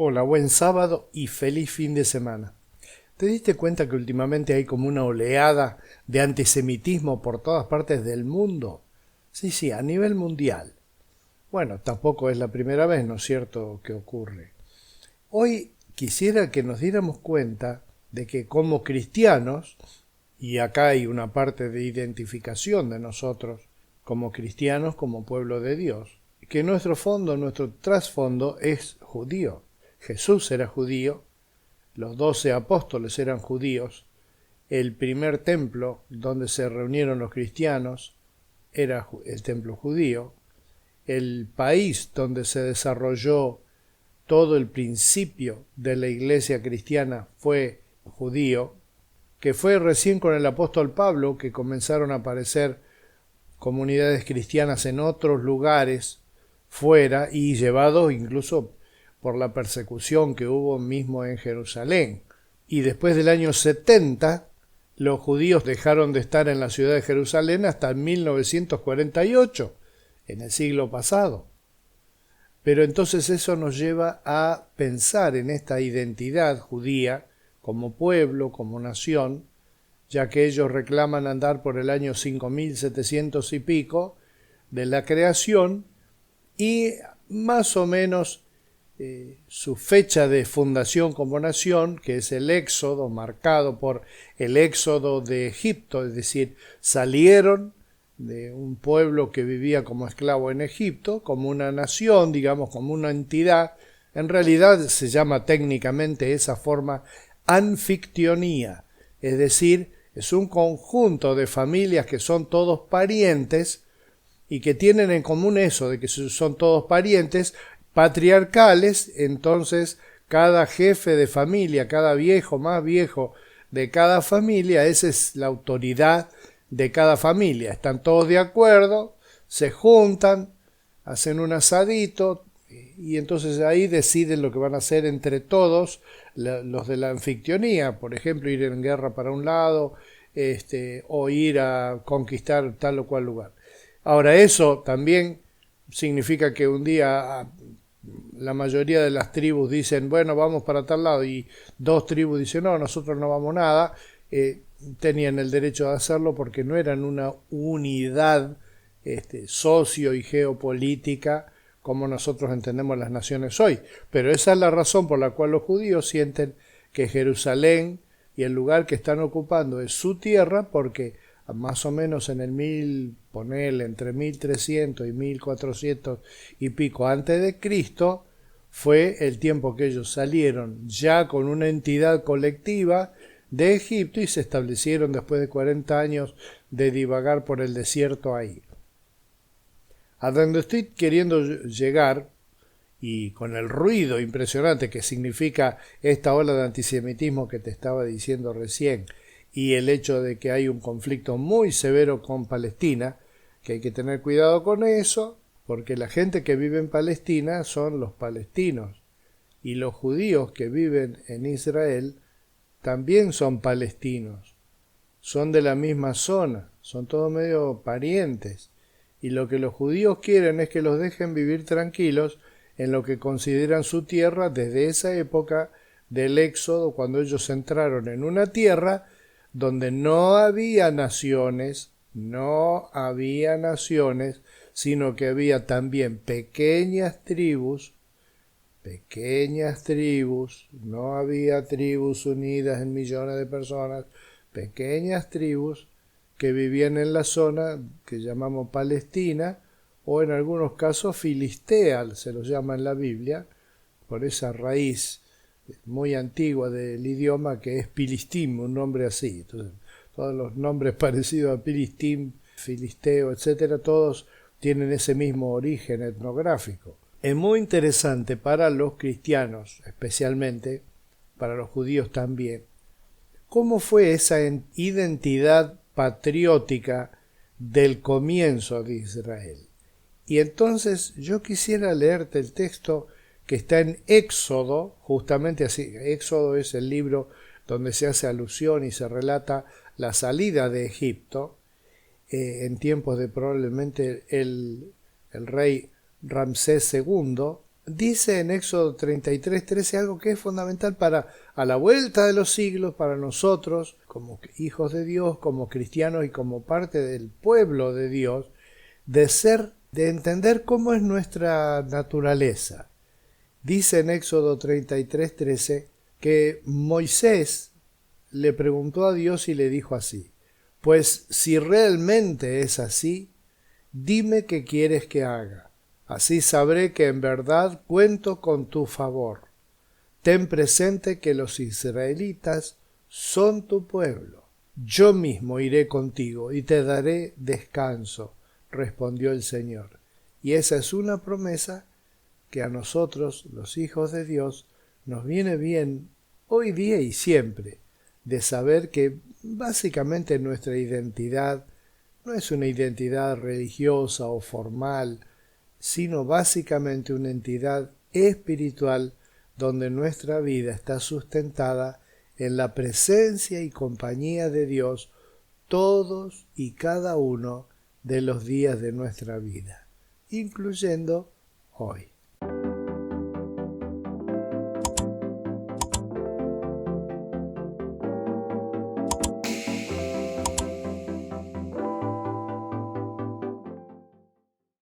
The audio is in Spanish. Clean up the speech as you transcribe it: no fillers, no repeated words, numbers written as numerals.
Hola, buen sábado y feliz fin de semana. ¿Te diste cuenta que últimamente hay como una oleada de antisemitismo por todas partes del mundo? Sí, sí, a nivel mundial. Bueno, tampoco es la primera vez, ¿no es cierto?, que ocurre. Hoy quisiera que nos diéramos cuenta de que como cristianos, y acá hay una parte de identificación de nosotros como cristianos, como pueblo de Dios, que nuestro fondo, nuestro trasfondo es judío. Jesús era judío, los 12 apóstoles eran judíos, el primer templo donde se reunieron los cristianos era el templo judío, el país donde se desarrolló todo el principio de la iglesia cristiana fue judío, que fue recién con el apóstol Pablo que comenzaron a aparecer comunidades cristianas en otros lugares fuera y llevados incluso por la persecución que hubo mismo en Jerusalén. Y después del año 70, los judíos dejaron de estar en la ciudad de Jerusalén hasta 1948, en el siglo pasado. Pero entonces eso nos lleva a pensar en esta identidad judía como pueblo, como nación, ya que ellos reclaman andar por el año 5700 y pico de la creación y más o menos su fecha de fundación como nación, que es el éxodo, marcado por el éxodo de Egipto, es decir, salieron de un pueblo que vivía como esclavo en Egipto, como una nación, digamos, como una entidad. En realidad se llama técnicamente esa forma anfictionía, es decir, es un conjunto de familias que son todos parientes y que tienen en común eso, de que son todos parientes patriarcales. Entonces cada jefe de familia, cada viejo más viejo de cada familia, esa es la autoridad de cada familia. Están todos de acuerdo, se juntan, hacen un asadito y entonces ahí deciden lo que van a hacer entre todos los de la anfictionía, por ejemplo, ir en guerra para un lado, o ir a conquistar tal o cual lugar. Ahora, eso también significa que un día la mayoría de las tribus dicen, bueno, vamos para tal lado, y dos tribus dicen, no, nosotros no vamos nada. Tenían el derecho de hacerlo porque no eran una unidad socio y geopolítica como nosotros entendemos las naciones hoy. Pero esa es la razón por la cual los judíos sienten que Jerusalén y el lugar que están ocupando es su tierra, porque más o menos en el ponele entre 1300 y 1400 y pico antes de Cristo, fue el tiempo que ellos salieron ya con una entidad colectiva de Egipto y se establecieron después de 40 años de divagar por el desierto ahí. A donde estoy queriendo llegar, y con el ruido impresionante que significa esta ola de antisemitismo que te estaba diciendo recién, y el hecho de que hay un conflicto muy severo con Palestina, que hay que tener cuidado con eso, porque la gente que vive en Palestina son los palestinos, y los judíos que viven en Israel también son palestinos, son de la misma zona, son todos medio parientes, y lo que los judíos quieren es que los dejen vivir tranquilos en lo que consideran su tierra desde esa época del Éxodo, cuando ellos entraron en una tierra donde no había naciones, sino que había también pequeñas tribus, no había tribus unidas en millones de personas, pequeñas tribus que vivían en la zona que llamamos Palestina, o en algunos casos Filistea, se los llama en la Biblia, por esa raíz muy antigua del idioma que es Pilistim, un nombre así. Entonces, todos los nombres parecidos a Pilistim, Filisteo, etcétera, todos tienen ese mismo origen etnográfico. Es muy interesante para los cristianos, especialmente, para los judíos también, cómo fue esa identidad patriótica del comienzo de Israel. Y entonces yo quisiera leerte el texto que está en Éxodo, justamente así. Éxodo es el libro donde se hace alusión y se relata la salida de Egipto, en tiempos de probablemente el rey Ramsés II, dice en Éxodo 33:13 algo que es fundamental para a la vuelta de los siglos, para nosotros, como hijos de Dios, como cristianos y como parte del pueblo de Dios, de entender cómo es nuestra naturaleza. Dice en Éxodo 33:13 que Moisés le preguntó a Dios y le dijo así: pues si realmente es así, dime qué quieres que haga. Así sabré que en verdad cuento con tu favor. Ten presente que los israelitas son tu pueblo. Yo mismo iré contigo y te daré descanso, respondió el Señor. Y esa es una promesa que a nosotros, los hijos de Dios, nos viene bien hoy día y siempre, de saber que básicamente nuestra identidad no es una identidad religiosa o formal, sino básicamente una entidad espiritual donde nuestra vida está sustentada en la presencia y compañía de Dios todos y cada uno de los días de nuestra vida, incluyendo hoy.